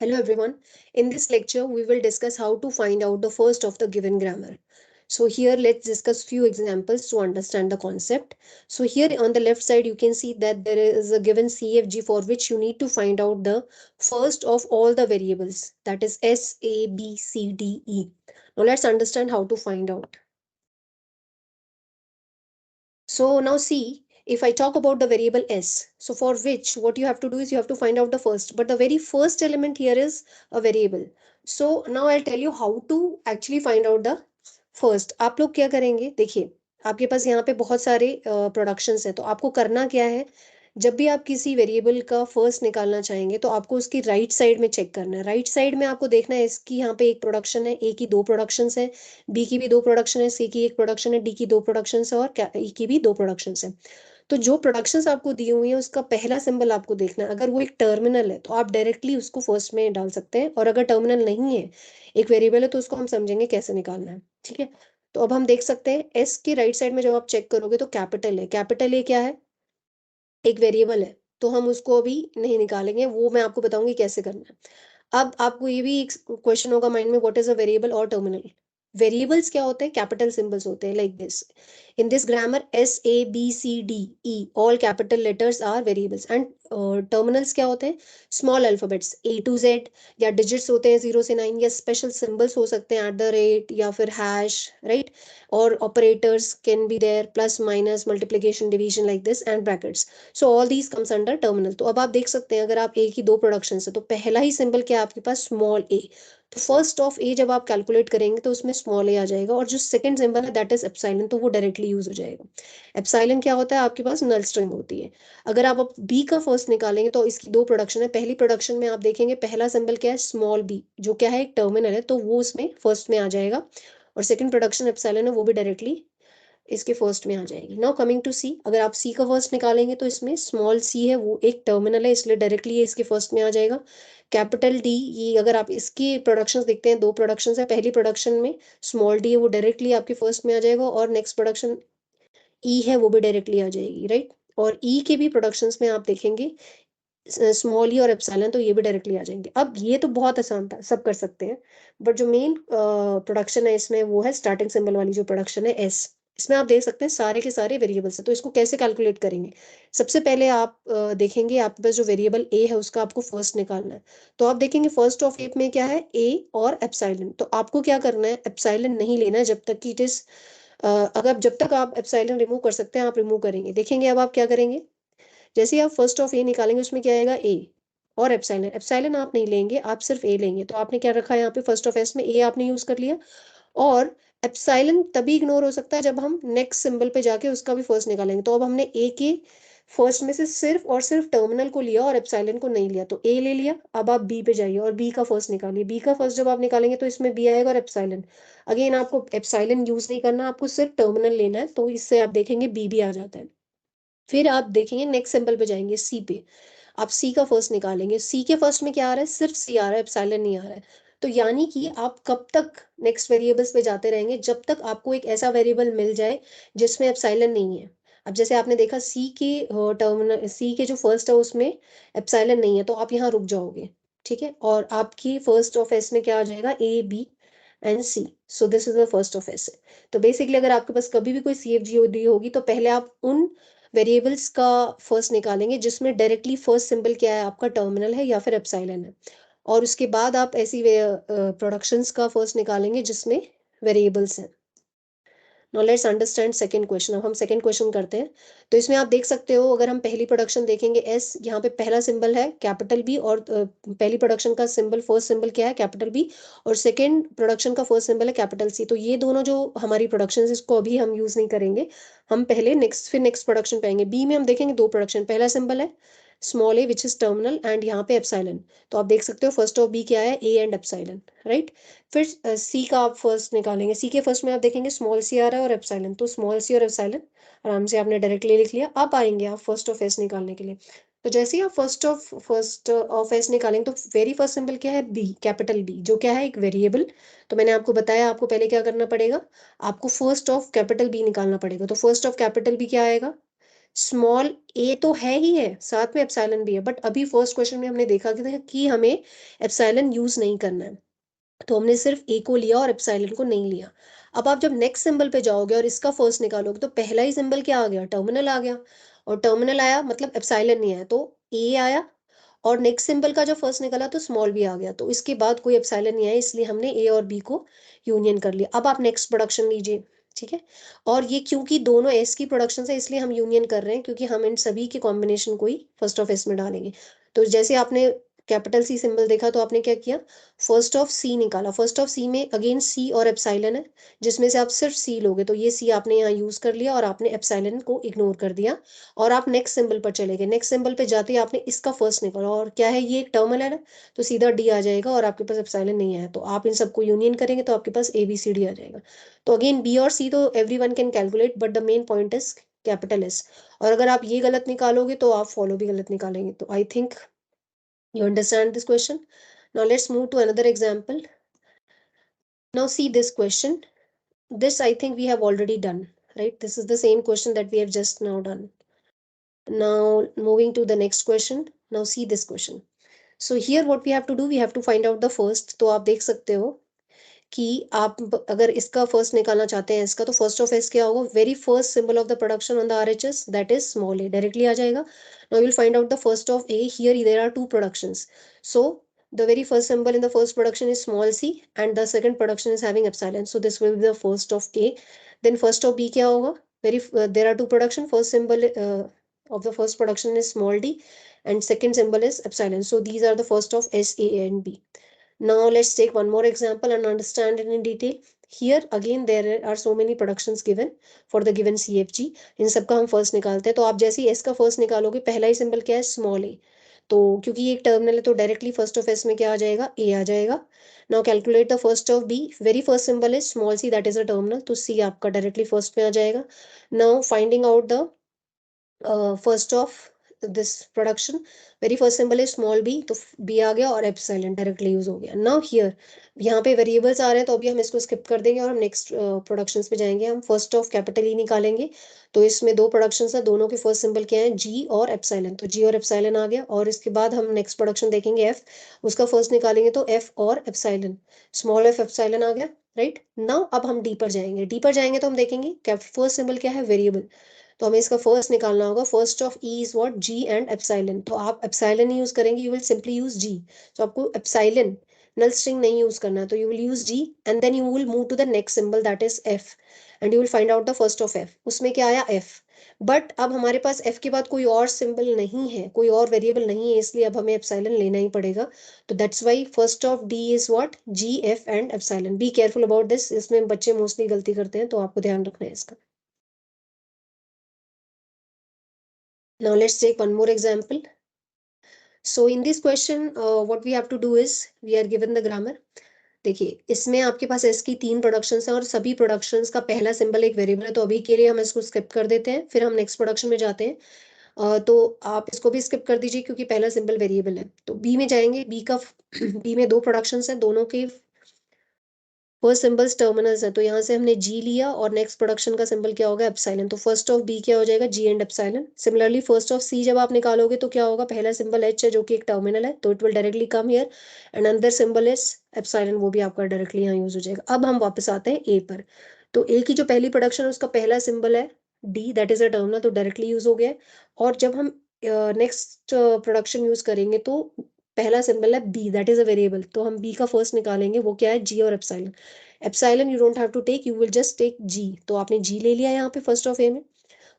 Hello everyone. In this lecture, we will discuss how to find out the first of the given grammar. So here let's discuss few examples to understand the concept. So here on the left side, you can see that there is a given CFG for which you need to find out the first of all the variables, that is S, A, B, C, D, E. Now let's understand how to find out. So now see, if I talk about the variable s, so for which what you have to do is you have to find out the first, but the very first element here is a variable. So now I'll tell you how to actually find out the first. आप लोग क्या करेंगे, देखिए आपके पास यहाँ पे बहुत सारे प्रोडक्शंस है, तो आपको करना क्या है, जब भी आप किसी वेरिएबल का फर्स्ट निकालना चाहेंगे तो आपको उसकी राइट साइड में चेक करना है। राइट साइड में आपको देखना है इसकी यहाँ पे एक प्रोडक्शन है, ए की दो प्रोडक्शंस है, बी की भी दो प्रोडक्शन है, सी की एक प्रोडक्शन है, डी की दो प्रोडक्शन है और ई की भी दो प्रोडक्शन है। तो जो प्रोडक्शंस आपको दी हुई है उसका पहला सिंबल आपको देखना है। अगर वो एक टर्मिनल है तो आप डायरेक्टली उसको फर्स्ट में डाल सकते हैं, और अगर टर्मिनल नहीं है, एक वेरिएबल है, तो उसको हम समझेंगे कैसे निकालना है। ठीक है, तो अब हम देख सकते हैं एस की राइट साइड में जब आप चेक करोगे तो कैपिटल है। कैपिटल ए क्या है, एक वेरिएबल है, तो हम उसको अभी नहीं निकालेंगे, वो मैं आपको बताऊंगी कैसे करना है। अब आपको ये भी एक क्वेश्चन होगा माइंड में, व्हाट इज अ वेरिएबल और टर्मिनल। वेरिएबल्स क्या होते हैं, कैपिटल सिंबल्स होते हैं, like this. In this grammar S A B C D E all capital letters are variables, and terminals क्या होते हैं, small alphabets A to Z, या डिजिट्स होते हैं 0 से 9, या स्पेशल सिंबल्स हो सकते हैं @ या फिर हैश, राइट। और operators can be there, plus minus multiplication division, like this, and brackets. So all these comes under terminal. तो अब आप देख सकते हैं अगर आप ए की दो प्रोडक्शन है तो पहला ही सिंबल क्या है आपके पास, स्मॉल ए। तो फर्स्ट ऑफ ए जब आप कैलकुलेट करेंगे तो उसमें स्मॉल ए आ जाएगा, और जो सेकंड सिंबल है दैट इज एप्सिलॉन, तो वो डायरेक्टली यूज हो जाएगा। एप्सिलॉन क्या होता है, आपके पास नल स्ट्रिंग होती है। अगर आप अब बी का फर्स्ट निकालेंगे तो इसकी दो प्रोडक्शन है। पहली प्रोडक्शन में आप देखेंगे पहला सिंबल क्या है, स्मॉल बी, जो क्या है एक टर्मिनल है, तो वो उसमें फर्स्ट में आ जाएगा। और सेकंड प्रोडक्शन एप्सिलॉन है, वो भी डायरेक्टली इसके फर्स्ट में आ जाएगी। नाउ कमिंग टू सी, अगर आप सी का फर्स्ट निकालेंगे तो इसमें स्मॉल सी है, वो एक टर्मिनल है, इसलिए डायरेक्टली ये इसके फर्स्ट में आ जाएगा। कैपिटल डी, ये अगर आप इसकी प्रोडक्शंस देखते हैं, दो प्रोडक्शंस है, पहली प्रोडक्शन में स्मॉल डी है, वो डायरेक्टली आपके फर्स्ट में आ जाएगा, और नेक्स्ट प्रोडक्शन ई है, वो भी डायरेक्टली आ जाएगी, राइट। और ई के भी प्रोडक्शंस में आप देखेंगे स्मॉल ई और एप्सिलॉन, तो ये भी डायरेक्टली आ जाएंगे। अब ये तो बहुत आसान था, सब कर सकते हैं, बट जो मेन प्रोडक्शन है इसमें वो है स्टार्टिंग सिंबल वाली जो प्रोडक्शन है एस। इसमें आप देख सकते हैं सारे के सारे वेरिएबल्स हैं, तो इसको कैसे कैलकुलेट करेंगे। सबसे पहले आप देखेंगे आपके पास जो वेरिएबल ए है उसका आपको फर्स्ट निकालना है। तो आप देखेंगे फर्स्ट ऑफ ए में क्या है, ए और एप्सिलॉन। तो आपको क्या करना है, एप्सिलॉन नहीं लेना है जब तक कि इट इज, अगर जब तक आप एप्सिलॉन रिमूव कर सकते हैं आप रिमूव करेंगे। देखेंगे अब आप क्या करेंगे, जैसे ही आप फर्स्ट ऑफ ए निकालेंगे उसमें क्या आएगा, ए और एप्सिलॉन। एप्सिलॉन आप नहीं लेंगे, आप सिर्फ ए लेंगे। तो आपने क्या रखा है यहाँ पे, फर्स्ट ऑफ एस में ए आपने यूज कर लिया। और एप्सिलॉन तभी इग्नोर हो सकता है जब हम नेक्स्ट सिंबल पे जाके उसका भी फर्स्ट निकालेंगे। तो अब हमने ए के फर्स्ट में से सिर्फ और सिर्फ टर्मिनल को लिया और एप्सिलॉन को नहीं लिया, तो ए ले लिया। अब आप बी पे जाइए और बी का फर्स्ट निकालिए। बी का फर्स्ट जब आप निकालेंगे तो इसमें बी आएगा और एप्सिलॉन। अगेन आपको एप्सिलॉन यूज नहीं करना, आपको सिर्फ टर्मिनल लेना है, तो इससे आप देखेंगे बी भी आ जाता है। फिर आप देखेंगे नेक्स्ट सिंबल पे जाएंगे, सी पे। आप सी का फर्स्ट निकालेंगे, सी के फर्स्ट में क्या आ रहा है, सिर्फ सी आ रहा है, एप्सिलॉन नहीं आ रहा है। तो यानी कि आप कब तक नेक्स्ट वेरिएबल्स पे जाते रहेंगे, जब तक आपको एक ऐसा वेरिएबल मिल जाए जिसमें एप्सिलॉन नहीं है। अब जैसे आपने देखा सी के टर्मिनल, सी के जो फर्स्ट है उसमें एप्सिलॉन नहीं है, तो आप यहाँ रुक जाओगे। ठीक है, और आपकी फर्स्ट ऑफ एस में क्या आ जाएगा, A B and C. So this is the first of S. तो बेसिकली अगर आपके पास कभी भी कोई सी एफ जी दी होगी तो पहले आप उन वेरिएबल्स का फर्स्ट निकालेंगे जिसमें डायरेक्टली फर्स्ट सिंबल क्या है आपका, टर्मिनल है या फिर एप्सिलॉन है। और उसके बाद आप ऐसी प्रोडक्शंस का फर्स्ट निकालेंगे जिसमें वेरिएबल्स हैं। Now let's understand second question. अब हम सेकंड क्वेश्चन करते हैं। तो इसमें आप देख सकते हो, अगर हम पहली प्रोडक्शन देखेंगे एस, यहाँ पे पहला सिंबल है कैपिटल बी, और पहली प्रोडक्शन का सिंबल, फर्स्ट सिंबल क्या है, कैपिटल बी। और सेकंड प्रोडक्शन का फर्स्ट सिंबल है कैपिटल सी। तो ये दोनों जो हमारी प्रोडक्शन, इसको अभी हम यूज नहीं करेंगे, हम पहले नेक्स्ट फिर नेक्स्ट प्रोडक्शन पे आएंगे। बी में हम देखेंगे दो प्रोडक्शन, पहला सिंबल है small A which is terminal, and यहाँ पे एप्सिलॉन। तो आप देख सकते हो फर्स्ट ऑफ बी क्या है, ए एंड एप्सिलॉन, राइट। फिर सी का आप फर्स्ट निकालेंगे। सी के फर्स्ट में आप देखेंगे स्मॉल सी आ रहा है और एप्सिलॉन, तो स्मॉल सी और एप्सिलॉन आराम से आपने डायरेक्टली लिख लिया। अब आएंगे आप फर्स्ट ऑफ एस निकालने के लिए। तो जैसे ही आप फर्स्ट ऑफ एस निकालेंगे तो वेरी फर्स्ट सिंबल क्या है, बी, कैपिटल बी, जो क्या है एक वेरिएबल। तो मैंने आपको बताया आपको पहले क्या करना पड़ेगा, आपको फर्स्ट ऑफ कैपिटल बी निकालना पड़ेगा। तो फर्स्ट ऑफ कैपिटल बी क्या आएगा, स्मॉल ए तो है ही है, साथ में एप्सिलॉन भी है, बट अभी फर्स्ट क्वेश्चन में हमने देखा कि हमें एप्सिलॉन यूज नहीं करना है, तो हमने सिर्फ ए को लिया और एप्सिलॉन को नहीं लिया। अब आप जब नेक्स्ट सिंबल पे जाओगे और इसका फर्स्ट निकालोगे तो पहला ही सिंबल क्या आ गया, टर्मिनल आ गया, और टर्मिनल आया मतलब एप्सिलॉन नहीं आया, तो ए आया, और नेक्स्ट सिंबल का जो फर्स्ट निकला तो स्मॉल बी आ गया, तो इसके बाद कोई एप्सिलॉन नहीं आया, इसलिए हमने ए और बी को यूनियन कर लिया। अब आप नेक्स्ट प्रोडक्शन लीजिए, ठीक है। और ये क्योंकि दोनों एस की प्रोडक्शन है इसलिए हम यूनियन कर रहे हैं, क्योंकि हम इन सभी के कॉम्बिनेशन को ही फर्स्ट ऑफ एस में डालेंगे। तो जैसे आपने कैपिटल सी सिंबल देखा तो आपने क्या किया, फर्स्ट ऑफ सी निकाला, फर्स्ट ऑफ सी में अगेन सी और एप्सिलॉन है, जिसमें से आप सिर्फ सी लोगे, तो ये सी आपने यहाँ यूज कर लिया और आपने एप्सिलॉन को इग्नोर कर दिया, और आप नेक्स्ट सिंबल पर चले गए। नेक्स्ट सिंबल पे जाते ही आपने इसका फर्स्ट निकाला, और क्या है ये एक टर्मिनल है ना, तो सीधा डी आ जाएगा, और आपके पास एप्सिलॉन नहीं आया, तो आप इन सबको यूनियन करेंगे तो आपके पास ए बी सी डी आ जाएगा। तो अगेन बी और सी तो everyone can calculate, but the main point is capital S. और अगर आप ये गलत निकालोगे तो आप फॉलो भी गलत निकालेंगे। तो I think you understand this question. Now let's move to another example. Now see this question. This I think we have already done, right? This is the same question that we have just now done. Now moving to the next question. Now see this question. So here what we have to do, we have to find out the first. तो आप देख सकते हो कि आप अगर इसका first निकालना चाहते हैं इसका, तो फर्स्ट ऑफ एस क्या होगा, very first symbol of the production on the RHS that is small a, directly आ जाएगा। Now will find out the first of A, here there are two productions, so the very first symbol in the first production is small c and the second production is having epsilon, so this will be the first of a. Then first of b क्या होगा, there are two production, first symbol of the first production is small d and second symbol is epsilon, so these are the first of s, a and b. Now let's take one more example and understand it in detail. Here again there are so many productions given for the given CFG. इन सबका हम first निकालते हैं। तो आप जैसे ही S का first निकालोगे, पहला ही सिंबल क्या है, स्मॉल ए, तो क्योंकि ये एक टर्मिनल है तो डायरेक्टली फर्स्ट ऑफ एस में क्या आ जाएगा, ए आ जाएगा। Now calculate the first of B, very first symbol is small C that is a terminal, तो सी आपका डायरेक्टली फर्स्ट में आ जाएगा। Now finding out the first of this production, very first symbol is small B, तो B आ गया और epsilon directly use हो गया। नाउ हियर यहाँ पे वेरिएबल्स आ रहे हैं तो अभी हम इसको स्किप कर देंगे और हम नेक्स्ट प्रोडक्शंस पे जाएंगे। हम फर्स्ट ऑफ कैपिटल ई निकालेंगे, तो इसमें दो प्रोडक्शंस है, दोनों के फर्स्ट सिंबल क्या है, जी और एप्सिलॉन, तो जी और एप्सिलॉन आ गया। और इसके बाद हम नेक्स्ट प्रोडक्शन देखेंगे एफ, उसका फर्स्ट निकालेंगे तो एफ और एप्सिलॉन, स्मॉल एफ एप्सिलॉन आ गया, राइट। नाउ अब हम डी पर जाएंगे, डी पर जाएंगे तो हम देखेंगे फर्स्ट सिंबल क्या है, वेरिएबल, तो हमें इसका फर्स्ट निकालना होगा। First of E is what, G and epsilon, तो आप एप्सिलॉन यूज करेंगे, you will simply use G, तो आपको एप्सिलॉन नल स्ट्रिंग नहीं यूज करना, तो you will use G and then you will move to the next symbol that is F and you will find out the first of F. उसमें क्या आया, F, but अब हमारे पास F के बाद कोई और सिंबल नहीं है, कोई और वेरिएबल नहीं है, इसलिए अब हमें एप्सिलॉन लेना ही पड़ेगा। तो that's why first of D is what, G F and epsilon. Be careful about this, इसमें बच्चे मोस्टली गलती करते हैं, तो आपको ध्यान रखना है इसका। Now let's take one more example. So in this question, what we have to do is we are given the grammar. देखिए इसमें आपके पास एस की तीन प्रोडक्शंस हैं और सभी प्रोडक्शंस का पहला सिंबल एक वेरिएबल है, तो अभी के लिए हम इसको स्किप कर देते हैं, फिर हम नेक्स्ट प्रोडक्शन में जाते हैं। तो आप इसको भी स्किप कर दीजिए क्योंकि पहला सिंबल वेरिएबल है। तो बी में जाएंगे, बी का बी में दो प्रोडक्शंस हैं, दोनों के फर्स्ट सिंबल्स टर्मिनल्स है, तो यहाँ से हमने जी लिया और नेक्स्ट प्रोडक्शन का सिंबल क्या होगा, एप्सिलॉन, तो फर्स्ट ऑफ बी क्या हो जाएगा, G and epsilon. Similarly first of C जब आप निकालोगे तो क्या होगा, पहला सिंबल एच है जो कि एक टर्मिनल है, तो it will directly come here and another symbol is epsilon, वो भी आपका डायरेक्टली यहाँ यूज हो जाएगा। अब हम वापस आते हैं ए पर, तो ए की जो पहली प्रोडक्शन है उसका पहला सिंबल है D that is a terminal, तो डायरेक्टली यूज हो गया। और जब हम नेक्स्ट प्रोडक्शन यूज करेंगे तो पहला सिंबल है B that is a variable, तो हम बी का फर्स्ट निकालेंगे, वो क्या है, जी और epsilon. Epsilon you don't have to take, you will just take G, तो आपने जी ले लिया यहाँ पे फर्स्ट ऑफ ए में।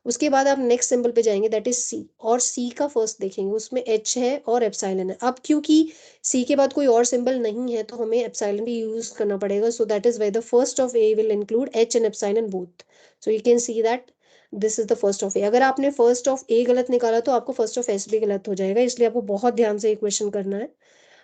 उसके बाद आप नेक्स्ट सिंबल पे जाएंगे दैट इज सी, और सी का फर्स्ट देखेंगे उसमें एच है और एप्सिलॉन है। अब क्योंकि सी के बाद कोई और सिंबल नहीं है तो हमें एप्सिलॉन भी यूज करना पड़ेगा, so that is why the first of A will include H and epsilon both, so you can see that this is the first of A. अगर आपने फर्स्ट ऑफ ए गलत निकाला तो आपको फर्स्ट ऑफ एस भी गलत हो जाएगा, इसलिए आपको बहुत ध्यान से इक्वेशन करना है।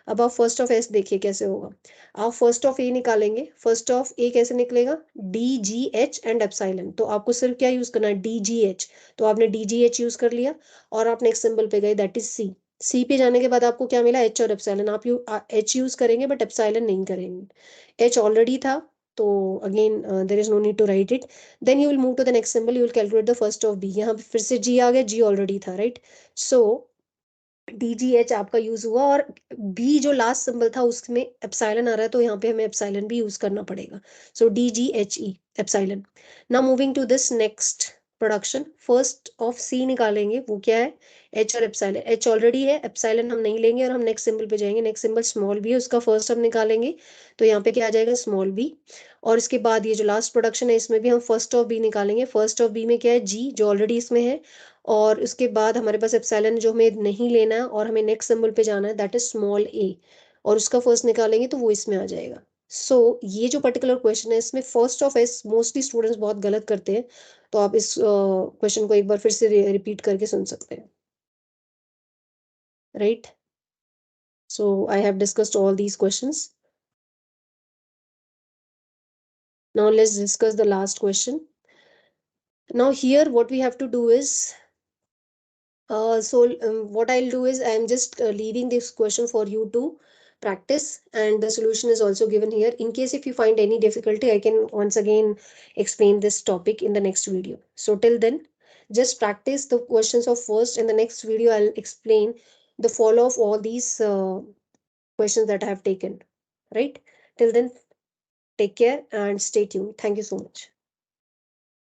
अब आप फर्स्ट ऑफ एस देखिए कैसे होगा, आप फर्स्ट ऑफ ए निकालेंगे, फर्स्ट ऑफ ए कैसे निकलेगा, D G H and epsilon, तो आपको सिर्फ क्या यूज करना है, डी जी एच, तो आपने डी जी एच यूज कर लिया और आप नेक्स्ट सिंबल पे गए दैट इज सी। सी पे जाने के बाद आपको क्या मिला, एच और एप्सिलॉन, आप एच यूज करेंगे बट एप्सिलॉन नहीं करेंगे, एच ऑलरेडी था तो again there is no need to write it. Then you will move to the next symbol, you will calculate the first of B. यहाँ पे फिर से जी आ गया, जी ऑलरेडी था, राइट. सो DGH आपका यूज हुआ, और बी जो लास्ट सिंबल था उसमें एप्सिलॉन आ रहा है, तो यहाँ पे हमें एप्सिलॉन भी यूज करना पड़ेगा. So DGHE epsilon. Now moving to this next production. First of C निकालेंगे, वो क्या है, एच और एप्सिलॉन. एच ऑलरेडी है, एप्सिलॉन हम नहीं लेंगे, और हम नेक्स्ट सिंबल पे जाएंगे. नेक्स्ट सिंबल स्मॉल बी है, उसका फर्स्ट हम निकालेंगे, तो यहाँ पे क्या आ जाएगा, स्मॉल बी. और इसके बाद ये जो लास्ट प्रोडक्शन है, इसमें भी हम फर्स्ट ऑफ बी निकालेंगे. फर्स्ट ऑफ बी में क्या है, जी, जो ऑलरेडी इसमें है. और उसके बाद हमारे पास एप्सिलॉन जो हमें नहीं लेना है, और हमें नेक्स्ट सिंबल पे जाना है, दैट इज स्मॉल ए. और उसका फर्स्ट निकालेंगे तो वो इसमें आ जाएगा. सो ये जो पर्टिकुलर क्वेश्चन है, इसमें first of S mostly students बहुत गलत करते हैं. तो आप इस क्वेश्चन को एक बार फिर से रिपीट करके सुन सकते हैं, right. So I have discussed all these questions. Now let's discuss the last question. Now here what we have to do is, what I'll do is I'm just leaving this question for you to practice, and the solution is also given here. In case if you find any difficulty, I can once again explain this topic in the next video. So till then, just practice the questions of first. In the next video, I'll explain the follow of all these questions that I have taken. Right? Till then, take care and stay tuned. Thank you so much.